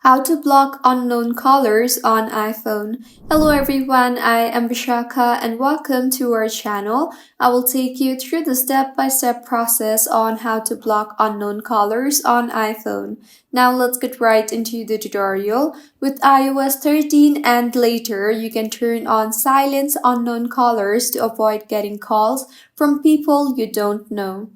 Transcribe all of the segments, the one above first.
How to block unknown callers on iPhone. Hello everyone, I am Vishaka and welcome to our channel. I will take you through the step-by-step process on how to block unknown callers on iPhone. Now let's get right into the tutorial. With iOS 13 and later, you can turn on silence unknown callers to avoid getting calls from people you don't know.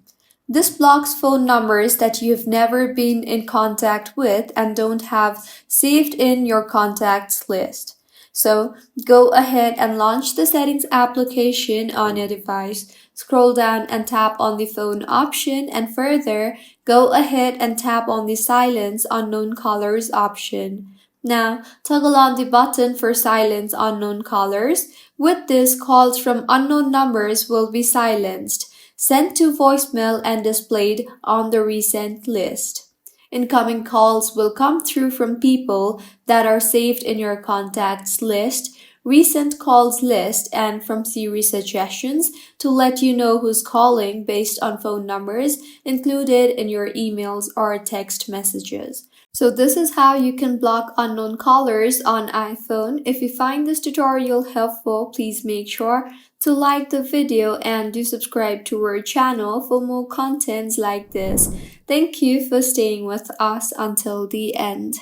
This blocks phone numbers that you've never been in contact with and don't have saved in your contacts list. So go ahead and launch the settings application on your device. Scroll down and tap on the phone option and further go ahead and tap on the silence unknown callers option. Now, toggle on the button for silence unknown callers. With this, calls from unknown numbers will be silenced, sent to voicemail and displayed on the recent list. Incoming calls will come through from people that are saved in your contacts list, recent calls list, and from Siri suggestions to let you know who's calling based on phone numbers included in your emails or text messages. So this is how you can block unknown callers on iPhone. If you find this tutorial helpful, please make sure to like the video and do subscribe to our channel for more contents like this. Thank you for staying with us until the end.